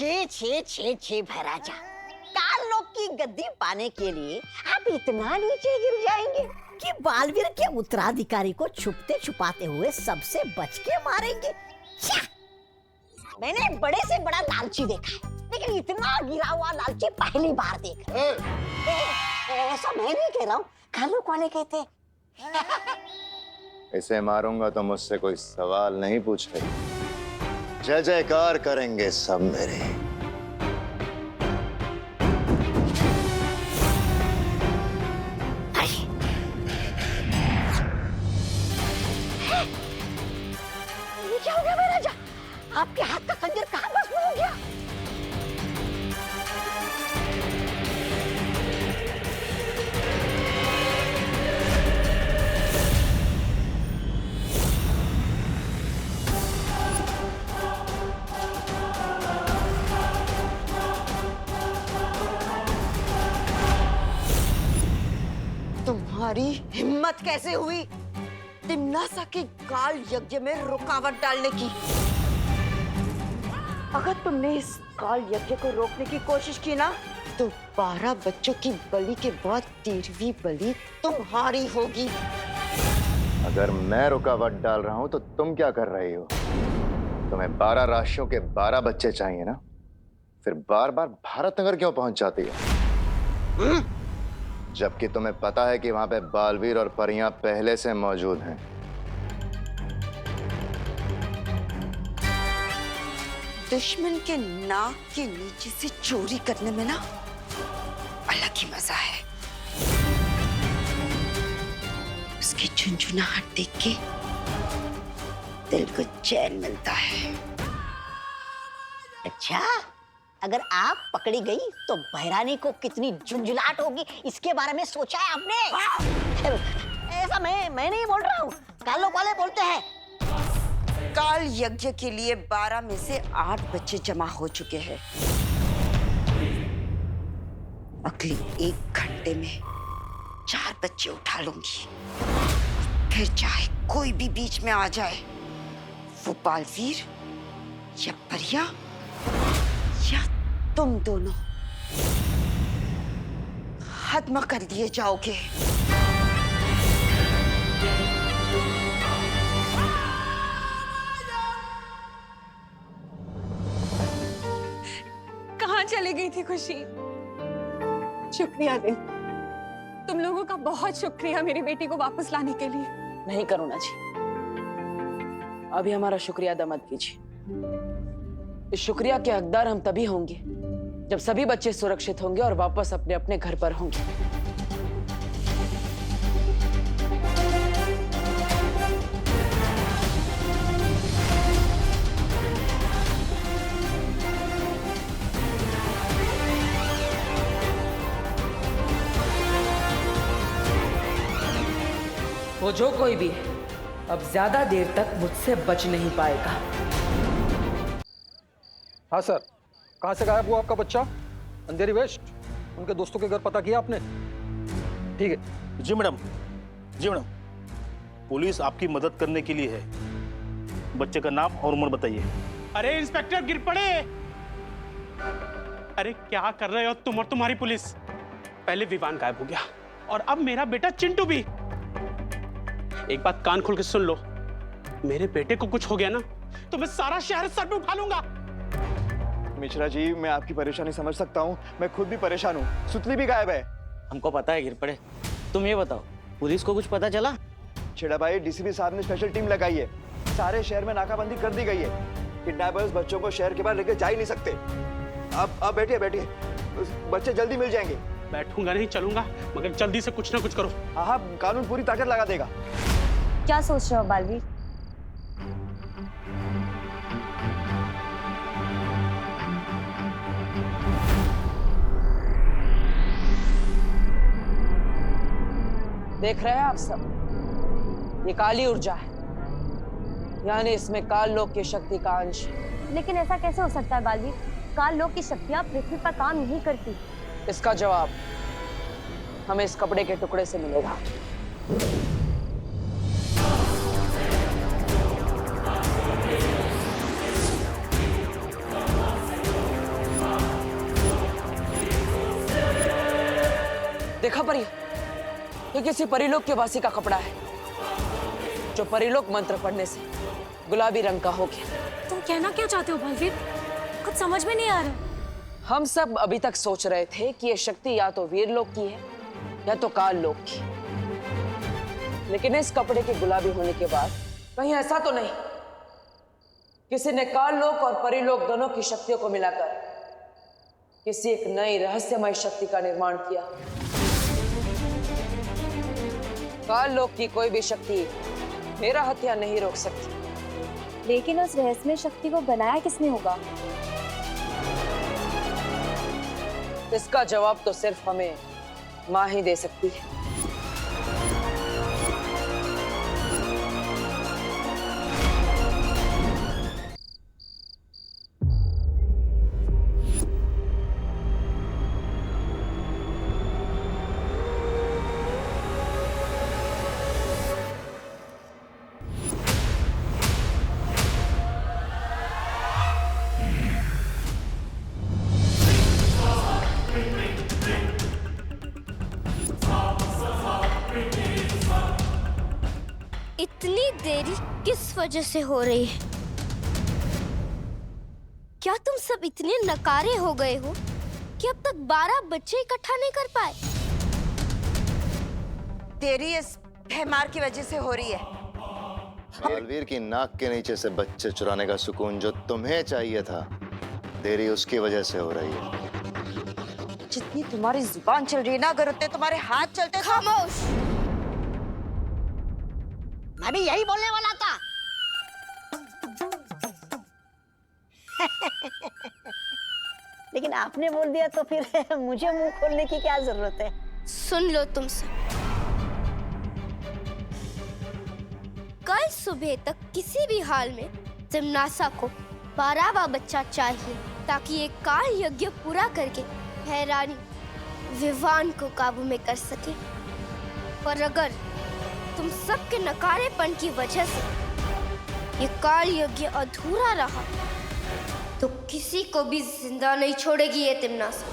छे छे छे छे भैराजा, काल लोक की गद्दी पाने के लिए आप इतना नीचे गिर जाएंगे कि बालवीर के उत्तराधिकारी को छुपते छुपाते हुए सबसे बच के मारेंगे। मैंने बड़े से बड़ा लालची देखा है, लेकिन इतना गिरा हुआ लालची पहली बार देखा है। ऐसा मैं नहीं कह रहा हूँ, कालूक वाले कहते। इसे मारूंगा तो मुझसे कोई सवाल नहीं पूछेगा। जय जयकार करेंगे सब मेरे। ये क्या हो गया महाराजा? आपके हाथ का खंजर कहाँ भस्म हो गया? तुम्हारी हिम्मत कैसे हुई तिम्नासा के काल यज्ञ में रुकावट डालने की? अगर तुमने इस काल यज्ञ को रोकने की कोशिश की ना, तो 12 बच्चों की बलि के बाद 13वीं बलि तुम्हारी होगी। अगर मैं रुकावट डाल रहा हूं तो तुम क्या कर रही हो? तुम्हें 12 राशियों के 12 बच्चे चाहिए ना? फिर बार बार भारत नगर क्यों पहुंच जाती है? जबकि तुम्हें पता है कि वहां पे बालवीर और परियां पहले से मौजूद हैं। दुश्मन के नाक के नीचे से चोरी करने में ना अलग ही मजा है। उसकी झुनझुनाहट देख के दिल को चैन मिलता है। अच्छा, अगर आप पकड़ी गई तो बहरानी को कितनी झुंझुलाहट होगी, इसके बारे में सोचा है आपने? ऐसा मैं नहीं बोल रहा हूँ, कालोक वाले बोलते हैं। काल यज्ञ के लिए 12 में से 8 बच्चे जमा हो चुके हैं। अगले 1 घंटे में 4 बच्चे उठा लूंगी, फिर चाहे कोई भी बीच में आ जाए, वो बालवीर या परिया या तुम दोनों खत्म कर दिए जाओगे। कहाँ चली गई थी खुशी? शुक्रिया दे, तुम लोगों का बहुत शुक्रिया मेरी बेटी को वापस लाने के लिए। नहीं करुणा जी, अभी हमारा शुक्रिया अदा मत कीजिए। इस शुक्रिया के हकदार हम तभी होंगे जब सभी बच्चे सुरक्षित होंगे और वापस अपने अपने घर पर होंगे। वो जो कोई भी है, अब ज्यादा देर तक मुझसे बच नहीं पाएगा। हाँ सर, कहाँ से गायब हुआ आपका बच्चा? अंधेरी वेस्ट, उनके दोस्तों के घर पता किया आपने? ठीक है। जी मैडम, जी मैडम, पुलिस आपकी मदद करने के लिए है। बच्चे का नाम और उम्र बताइए। अरे इंस्पेक्टर गिर पड़े। अरे क्या कर रहे हो तुम और तुम्हारी पुलिस? पहले विवान गायब हो गया और अब मेरा बेटा चिंटू भी। एक बात कान खोल के सुन लो, मेरे बेटे को कुछ हो गया ना तो मैं सारा शहर सर पे उठा लूंगा। मिश्रा जी, मैं आपकी परेशानी समझ सकता हूँ, मैं खुद भी परेशान हूँ। सुतली भी गायब है। हमको पता है गिर पड़े, तुम ये बताओ पुलिस को कुछ पता चला? छेड़ा भाई, डीसीपी साहब ने स्पेशल टीम लगाई है, सारे शहर में नाकाबंदी कर दी गई है। किडनैपर्स बच्चों को शहर के बाहर लेके जा ही नहीं सकते। अब बैठिए बैठिए, बच्चे जल्दी मिल जाएंगे। बैठूंगा नहीं, चलूंगा, मगर जल्दी से कुछ ना कुछ करो। हाँ, कानून पूरी ताकत लगा देगा। क्या सोच रहे हो बालवीर? देख रहे हैं आप सब, ये काली ऊर्जा है, यानी इसमें काल लोक की शक्ति का अंश है। लेकिन ऐसा कैसे हो सकता है बालवीर? काल लोक की शक्तियां पृथ्वी पर काम नहीं करती। इसका जवाब हमें इस कपड़े के टुकड़े से मिलेगा। देखा परी, ये किसी परिलोक के वासी का कपड़ा है जो परिलोक मंत्र पढ़ने से गुलाबी रंग का हो गया। तुम कहना क्या चाहते हो बलवीर? कुछ समझ में नहीं आ रहा। हम सब अभी तक सोच रहे थे कि ये शक्ति या तो वीरलोक की है या तो काल लोक की, लेकिन इस कपड़े के गुलाबी होने के बाद कहीं ऐसा तो नहीं किसी ने काल लोक और परिलोक दोनों की शक्तियों को मिलाकर किसी एक नई रहस्यमय शक्ति का निर्माण किया। काल लोक की कोई भी शक्ति मेरा हत्या नहीं रोक सकती। लेकिन उस रहस्यमय शक्ति को बनाया किसने होगा? इसका जवाब तो सिर्फ हमें माँ ही दे सकती है। इतनी देरी किस वजह से हो रही है? क्या तुम सब इतने नकारे हो गए हो कि अब तक 12 बच्चे इकट्ठा नहीं कर पाए? देरी इस भैमार की वजह से हो रही है। बलवीर की नाक के नीचे से बच्चे चुराने का सुकून जो तुम्हें चाहिए था, देरी उसकी वजह से हो रही है। जितनी तुम्हारी जुबान चल रही है ना, अगर उतने तुम्हारे हाथ चलते। खामोश! मैं भी यही बोलने वाला था। लेकिन आपने बोल दिया तो फिर मुझे मुंह खोलने की क्या जरूरत है? सुन लो तुम सब, कल सुबह तक किसी भी हाल में जिम्नासा को 12वां बच्चा चाहिए ताकि ये काल यज्ञ पूरा करके हैरानी विवान को काबू में कर सके। और अगर तुम सबके नकारेपन की वजह से ये काल यज्ञ अधूरा रहा तो किसी को भी जिंदा नहीं छोड़ेगी ये तिम्नासा।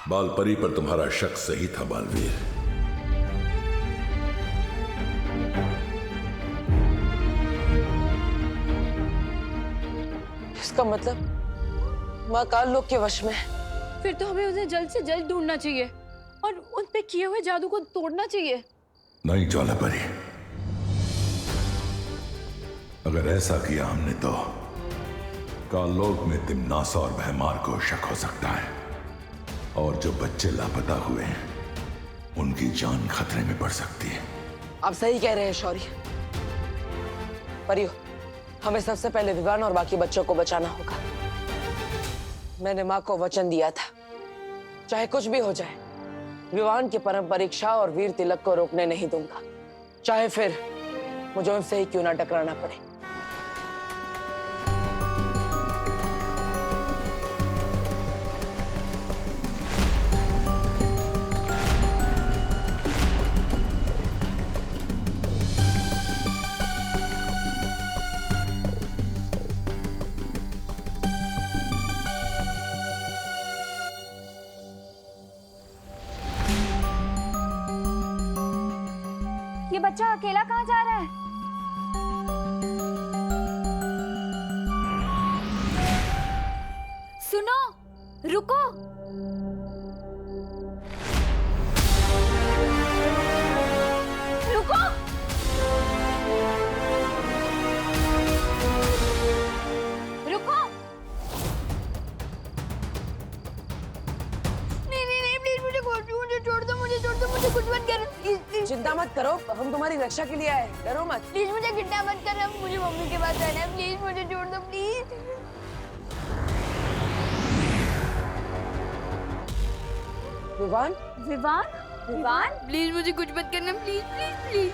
बालपरी पर तुम्हारा शक सही था बालवीर। इसका मतलब माँ काल लोक के वश में है। फिर तो हमें उसे जल्द से जल्द ढूंढना चाहिए और उन पे किए हुए जादू को तोड़ना चाहिए। नहीं ज्वालापरी, अगर ऐसा किया हमने तो काललोक में तिम्नासा और भैमार को शक हो सकता है, और जो बच्चे लापता हुए हैं उनकी जान खतरे में पड़ सकती है। आप सही कह रहे हैं शौर्य। परियो, हमें सबसे पहले विवान और बाकी बच्चों को बचाना होगा। मैंने माँ को वचन दिया था, चाहे कुछ भी हो जाए, विवान की परम परीक्षा और वीर तिलक को रोकने नहीं दूंगा, चाहे फिर मुझे उनसे ही क्यों ना टकराना पड़े। ये बच्चा अकेला कहाँ जा रहा है? सुनो, रुको। रुको। रुको। नहीं, प्लीज मुझे छोड़ दो, मुझे कुछ मत करो, प्लीज। चिंता मत करो, हम तुम्हारी रक्षा के लिए आए, डरो मत। प्लीज मुझे किडनैप मत करना, मुझे मम्मी के पास जाना है, प्लीज मुझे छोड़ दो, प्लीज। विवान? विवान? विवान? प्लीज मुझे कुछ मत करना, प्लीज प्लीज प्लीज।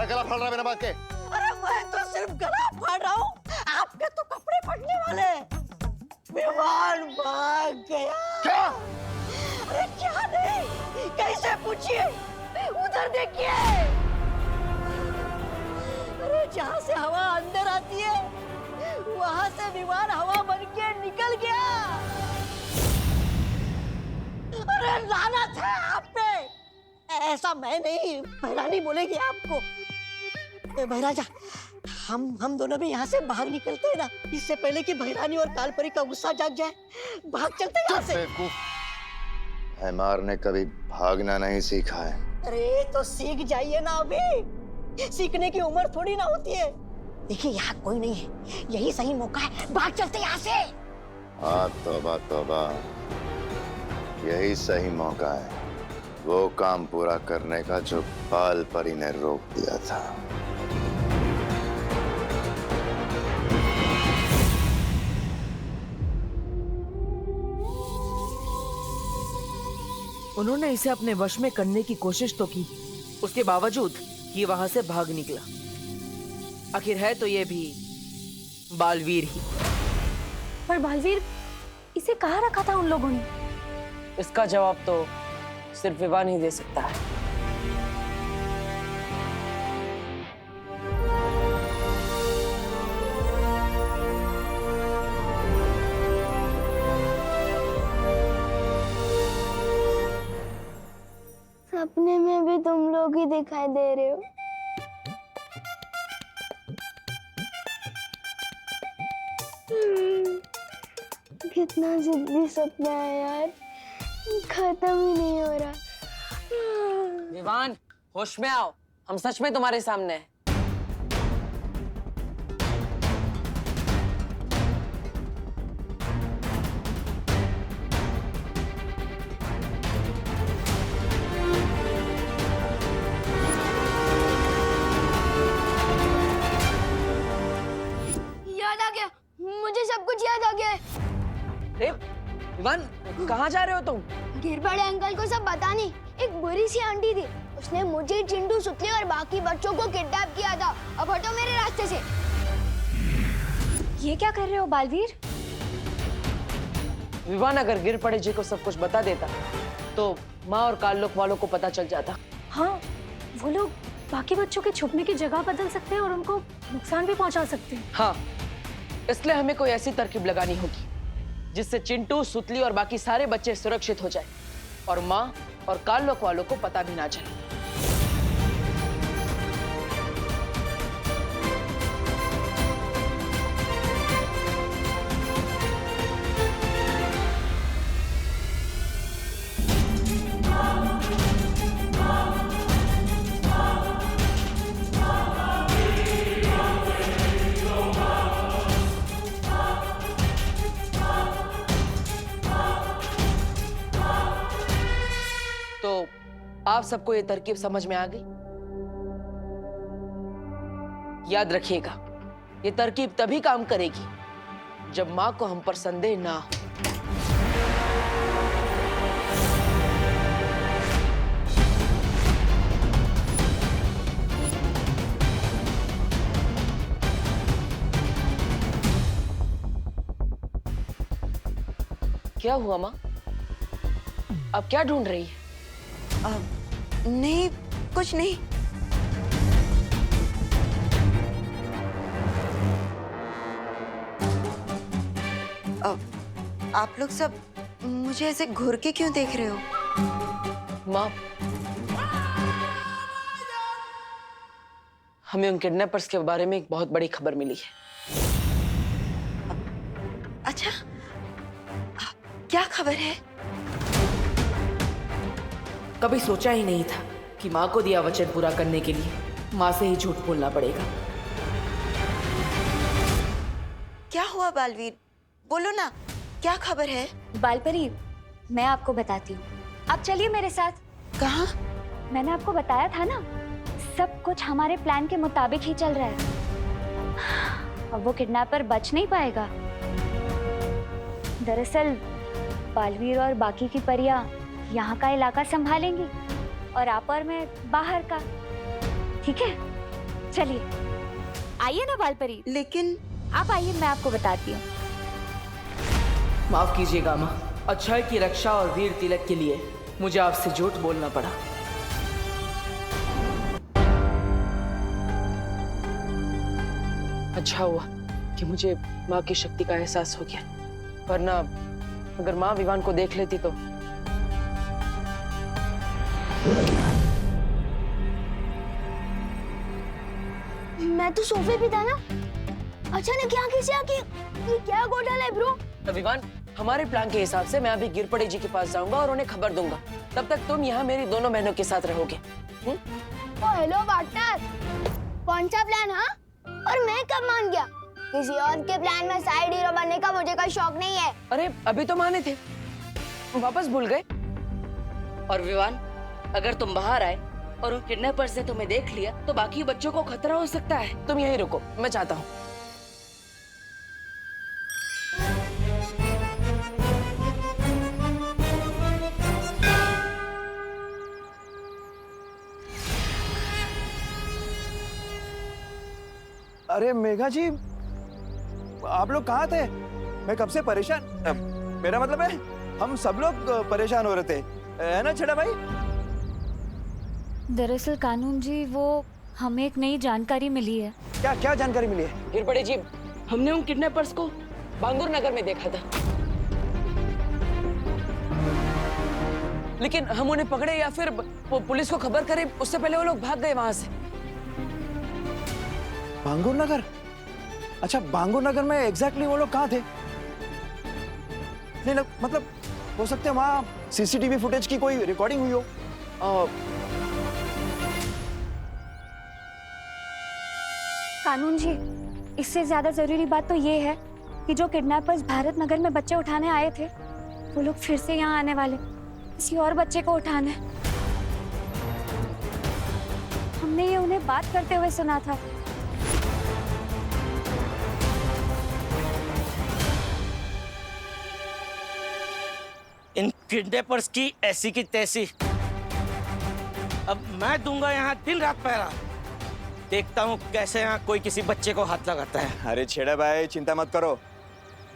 गला फाड़ रहा है बिना बात के? अरे मैं तो सिर्फ गला फाड़ रहा हूँ, आपके तो कपड़े फटने वाले। विमान भाग गया। क्या? अरे क्या नहीं, कैसे पूछिए, उधर देखिए। अरे जहाँ से हवा अंदर आती है वहां से विमान हवा बन के निकल गया। अरे लानत है आप पे। ऐसा मैं नहीं, बहरानी बोलेगी आपको। बहराजा, हम दोनों भी यहाँ से बाहर निकलते हैं ना, इससे पहले कि बहरानी और कालपरी का गुस्सा जाग जाए। भाग चलते हैं यहाँ से। हैमार ने कभी भागना नहीं सीखा है। अरे तो सीख जाइए ना, अभी सीखने की उम्र थोड़ी ना होती है। देखिए यहाँ कोई नहीं है, यही सही मौका है, भाग चलते यहाँ से। तौबा तौबा, यही सही मौका है वो काम पूरा करने का जो पाल परी ने रोक दिया था। उन्होंने इसे अपने वश में करने की कोशिश तो की, उसके बावजूद ये वहां से भाग निकला। आखिर है तो ये भी बालवीर ही। पर बालवीर इसे कहाँ रखा था उन लोगों ने? इसका जवाब तो सिर्फ विवान ही दे सकता है। सपने में भी तुम लोग ही दिखाई दे रहे हो। कितना जिद्दी सपना है यार, खत्म ही नहीं हो रहा। विवान, होश में आओ, हम सच में तुम्हारे सामने हैं। याद आ गया, मुझे सब कुछ याद आ गया। अरे विवान, कहाँ जा रहे हो तुम? गिर बड़े अंकल को सब बता नहीं, एक बुरी सी आंटी थी, उसने मुझे, चिंटू, सुतली और बाकी बच्चों को किडनैप किया था। अब हटो मेरे रास्ते से। ये क्या कर रहे हो बालवीर? विवान अगर गिर पड़े जी को सब कुछ बता देता तो माँ और काल्लोक वालों को पता चल जाता। हाँ, वो लोग बाकी बच्चों के छुपने की जगह बदल सकते हैं और उनको नुकसान भी पहुंचा सकते हैं। हाँ, इसलिए हमें कोई ऐसी तरकीब लगानी होगी जिससे चिंटू, सुतली और बाकी सारे बच्चे सुरक्षित हो जाए और माँ और काल्लोक वालों को पता भी ना चले। तो आप सबको ये तरकीब समझ में आ गई? याद रखिएगा, ये तरकीब तभी काम करेगी जब माँ को हम पर संदेह ना हो। क्या हुआ माँ? अब क्या ढूंढ रही है? नहीं, कुछ नहीं। आप लोग सब मुझे ऐसे घूर के क्यों देख रहे हो? माँ, हमें उन किडनैपर्स के बारे में एक बहुत बड़ी खबर मिली है। अच्छा, क्या खबर है? कभी सोचा ही नहीं था कि माँ को दिया वचन पूरा करने के लिए माँ से ही झूठ बोलना पड़ेगा। क्या हुआ बालवीर? बोलो ना, क्या खबर है? बालपरी, मैं आपको बताती हूँ, आप चलिए मेरे साथ। कहाँ? मैंने आपको बताया था ना, सब कुछ हमारे प्लान के मुताबिक ही चल रहा है। अब वो किडनैपर बच नहीं पाएगा। दरअसल बालवीर और बाकी की परियां यहाँ का इलाका संभालेंगी और आप और मैं बाहर का। ठीक है? चलिए आइए ना बालपरी। लेकिन आप आइए, मैं आपको बताती हूँ। माफ कीजिएगा माँ, अच्छाई की रक्षा और वीर तिलक के लिए मुझे आपसे झूठ बोलना पड़ा। अच्छा हुआ कि मुझे माँ की शक्ति का एहसास हो गया, वरना अगर माँ विवान को देख लेती तो। मैं तो सोफे पे था ना, अचानक यहाँ कैसे आके? ये क्या घोटाला है ब्रो? तो विवान, हमारे प्लान के हिसाब से मैं अभी गिरपड़े जी के पास जाऊंगा और उन्हें खबर दूंगा। तब तक तुम यहाँ मेरी दोनों बहनों के साथ रहोगे। ओ हेलो पार्टनर, कौन सा प्लान? हाँ, और मैं कब मान गया? किसी और के प्लान में साइड हीरो बनने का मुझे कोई शौक नहीं है। अरे अभी तो माने थे, वापस भूल गए। और विवान, अगर तुम बाहर आए और उन किडनैपर्स ने तुम्हें देख लिया तो बाकी बच्चों को खतरा हो सकता है। तुम यहीं रुको, मैं चाहता हूँ। अरे मेघा जी, आप लोग कहाँ थे? मैं कब से परेशान, मेरा मतलब है हम सब लोग परेशान हो रहे थे, है ना छेड़ा भाई? दरअसल कानून जी, वो हमें एक नई जानकारी मिली है। क्या क्या जानकारी मिली है? गिरपड़े जी, हमने उन किडनैपर्स को बांगुर नगर में देखा था, लेकिन हम उन्हें पकड़े या फिर पुलिस को खबर करें उससे पहले वो लोग भाग गए वहां से। बांगुर नगर? अच्छा, बांगुर नगर में एग्जैक्टली वो लोग कहाँ थे? नहीं मतलब हो सकते हैं वहाँ सीसीटीवी फुटेज की कोई रिकॉर्डिंग हुई हो। कानून जी, इससे ज्यादा जरूरी बात तो ये है कि जो किडनैपर्स भारत नगर में बच्चे उठाने आए थे, वो लोग फिर से यहाँ आने वाले, किसी और बच्चे को उठाने। हमने ये उन्हें बात करते हुए सुना था। इन किडनैपर्स की ऐसी की तैसी। अब मैं दूंगा यहाँ दिन रात पहरा, देखता हूँ कैसे यहाँ कोई किसी बच्चे को हाथ लगाता है। अरे छेड़ा भाई, चिंता मत करो,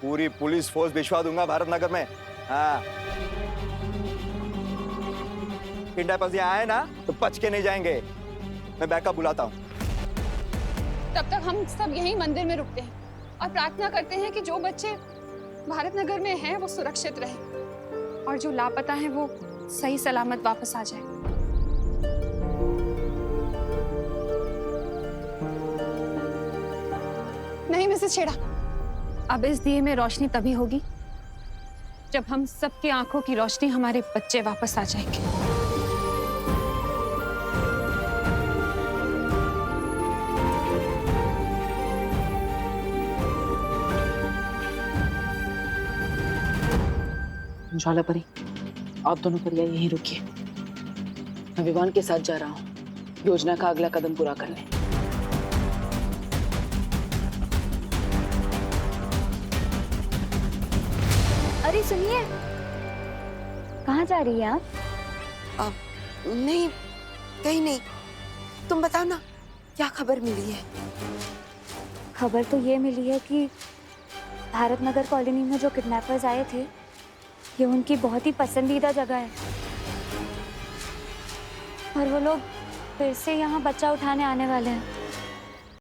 पूरी पुलिस फोर्स भिजवा दूंगा भारत नगर में। हाँ, किडनैपर्स यहाँ आए ना तो बच के नहीं जाएंगे। मैं बैकअप बुलाता हूँ। तब तक हम सब यहीं मंदिर में रुकते हैं और प्रार्थना करते हैं कि जो बच्चे भारत नगर में हैं वो सुरक्षित रहें और जो लापता हैं वो सही सलामत वापस आ जाए। नहीं मिसेस छेड़ा, अब इस दिए में रोशनी तभी होगी जब हम सबकी आंखों की रोशनी हमारे बच्चे वापस आ जाएंगे। ज्वाला परी, आप दोनों परिया यहीं रुकिए, मैं विवान के साथ जा रहा हूँ योजना का अगला कदम पूरा करने। अरे सुनिए, कहाँ जा रही हैं आप? नहीं, कहीं नहीं। तुम बताओ ना, क्या खबर मिली है? खबर तो ये मिली है कि भारत नगर कॉलोनी में जो किडनैपर्स आए थे, ये उनकी बहुत ही पसंदीदा जगह है और वो लोग फिर से यहाँ बच्चा उठाने आने वाले हैं।